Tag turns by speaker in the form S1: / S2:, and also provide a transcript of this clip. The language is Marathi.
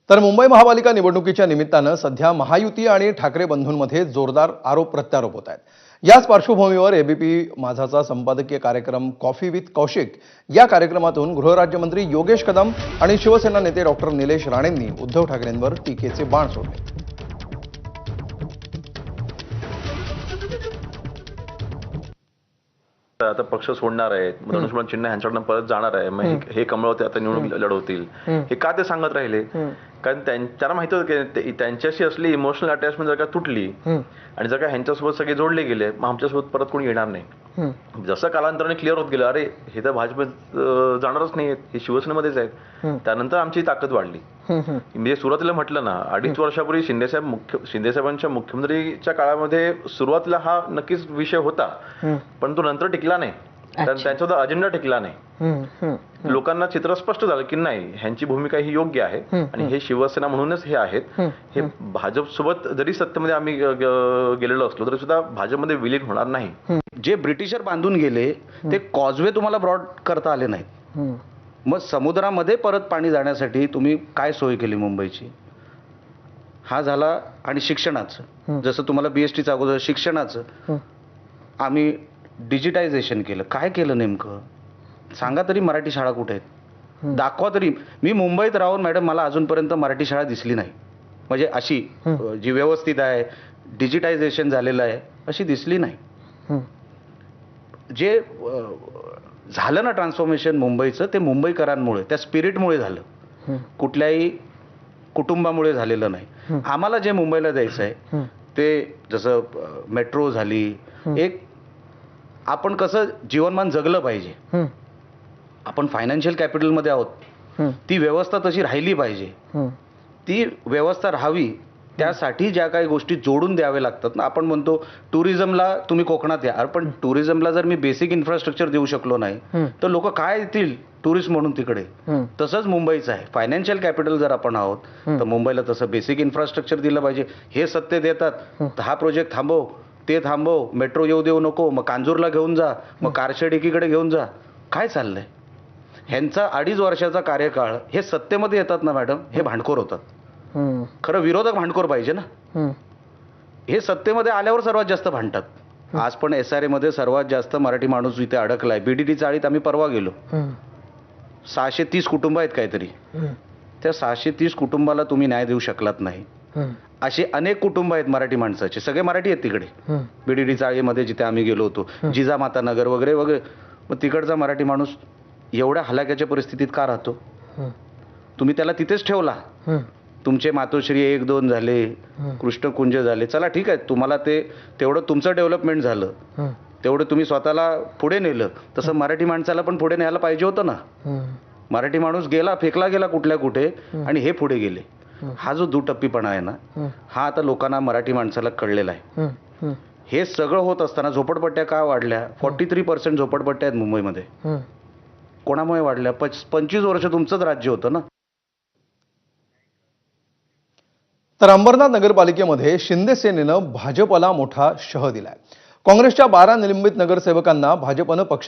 S1: तर मुंबई महापालिका निवडणुकीच्या निमित्तानं सध्या महायुती आणि ठाकरे बंधूंमध्ये जोरदार आरोप प्रत्यारोप होत आहेत। याच पार्श्वभूमीवर एबीपी माझाचा संपादकीय कार्यक्रम कॉफी विथ कौशिक या कार्यक्रमातून गृहराज्यमंत्री योगेश कदम आणि शिवसेना नेते डॉक्टर निलेश राणेंनी उद्धव ठाकरेंवर टीकेचे बाण सोडले।
S2: आता पक्ष सोडणार आहेत, धनुष्यबाण चिन्ह यांच्याकडून परत जाणार आहे, मग हे कमळवते आता निवडणूक लढवतील, हे का ते सांगत राहिले? कारण त्यांना माहिती होतं की त्यांच्याशी असली इमोशनल अटॅचमेंट जर का तुटली आणि जर का ह्यांच्यासोबत सगळे जोडले गेले, मग आमच्यासोबत परत कोणी येणार नाही। जसं कालांतराने क्लिअर होत गेलं, अरे हे तर भाजपत जाणारच नाही, हे शिवसेनेमध्येच आहेत, त्यानंतर आमची ताकद वाढली। म्हणजे सुरुवातीला म्हटलं ना, 2.5 वर्षापूर्वी शिंदेसाहेबांच्या मुख्यमंत्रीच्या काळामध्ये सुरुवातीला हा नक्कीच विषय होता, पण तो नंतर टिकला नाही, कारण त्यांचा अजेंडा टिकला नाही। लोकांना चित्र स्पष्ट झालं की नाही, ह्यांची भूमिका ही योग्य आहे आणि हे शिवसेना म्हणूनच हे आहेत, हे भाजप सोबत जरी सत्तेमध्ये आम्ही गेलेलो असलो तरी सुद्धा भाजपमध्ये विलीन होणार नाही।
S3: जे ब्रिटिशर बांधून गेले ते कॉजवे तुम्हाला ब्रॉड करता आले नाहीत, मग समुद्रामध्ये परत पाणी जाण्यासाठी तुम्ही काय सोय केली मुंबईची? हा झाला। आणि शिक्षणाचं, जसं तुम्हाला बीएसटीचं अगोदर शिक्षणाचं आम्ही डिजिटायझेशन केलं, काय केलं नेमकं सांगा तरी? मराठी शाळा कुठे आहेत दाखवा तरी। मी मुंबईत राहून मॅडम मला अजूनपर्यंत मराठी शाळा दिसली नाही, म्हणजे अशी जी व्यवस्थित आहे, डिजिटायझेशन झालेलं आहे अशी दिसली नाही। जे झालं ना ट्रान्सफॉर्मेशन मुंबईचं, ते मुंबईकरांमुळे, त्या स्पिरिटमुळे झालं, कुठल्याही कुटुंबामुळे झालेलं नाही। आम्हाला जे मुंबईला द्यायचं आहे ते जसं मेट्रो झाली, एक आपण कसं जीवनमान जगलं पाहिजे, आपण फायनान्शियल कॅपिटलमध्ये आहोत, ती व्यवस्था तशी राहिली पाहिजे, ती व्यवस्था राहावी त्यासाठी ज्या काही गोष्टी जोडून द्याव्या लागतात ना। आपण म्हणतो टुरिझमला तुम्ही कोकणात या, अरे पण टुरिझमला जर मी बेसिक इन्फ्रास्ट्रक्चर देऊ शकलो नाही तर लोक काय येतील टुरिस्ट म्हणून तिकडे? तसंच मुंबईचं आहे, फायनान्शियल कॅपिटल जर आपण आहोत तर मुंबईला तसं बेसिक इन्फ्रास्ट्रक्चर दिलं पाहिजे। हे सत्ते देतात तर हा प्रोजेक्ट थांबव, ते थांबव, मेट्रो येऊ देऊ नको, मग कांजूरला घेऊन जा, मग कारशेड एकीकडे घेऊन जा, काय चाललंय? ह्यांचा 2.5 वर्षाचा कार्यकाळ, हे सत्तेमध्ये येतात ना मॅडम, हे भांडखोर होतात। खरं विरोधक भांडखोर पाहिजे ना, हे सत्तेमध्ये आल्यावर सर्वात जास्त भांडतात। आज पण SRA मध्ये सर्वात जास्त मराठी माणूस इथे अडकलाय। BDT चाळीत आम्ही परवा गेलो, 630 कुटुंब आहेत काहीतरी, त्या 630 कुटुंबाला तुम्ही न्याय देऊ शकलात नाही। असे अनेक कुटुंब आहेत मराठी माणसाचे, सगळे मराठी आहेत तिकडे। BDT चाळीमध्ये जिथे आम्ही गेलो होतो, जिजामाता नगर वगैरे वगैरे, मग तिकडचा मराठी माणूस एवढ्या हलाक्याच्या परिस्थितीत का राहतो? तुम्ही त्याला तिथेच ठेवला। तुमचे मातोश्री 1-2 झाले, कृष्णकुंज झाले, चला ठीक आहे, तुम्हाला ते तेवढं तुमचं डेव्हलपमेंट झालं, तेवढं तुम्ही स्वतःला पुढे नेलं, तसं मराठी माणसाला पण पुढे न्यायला पाहिजे होतं ना। मराठी माणूस गेला, फेकला गेला कुठल्या कुठे, आणि हे पुढे गेले। हा जो दुटप्पीपणा आहे ना, हा आता लोकांना, मराठी माणसाला कळलेला आहे। हे सगळं होत असताना झोपडपट्ट्या का वाढल्या? 43% झोपडपट्ट्या आहेत मुंबईमध्ये। कोणामुळे वाढल्या? 25 वर्ष तुमचंच राज्य होतं ना।
S1: तर अंबरनाथ नगरपालिकेमध्ये शिंदे सेनेनं भाजपला मोठा शह दिलाय। काँग्रेसच्या 12 निलंबित नगरसेवकांना भाजपनं पक्षात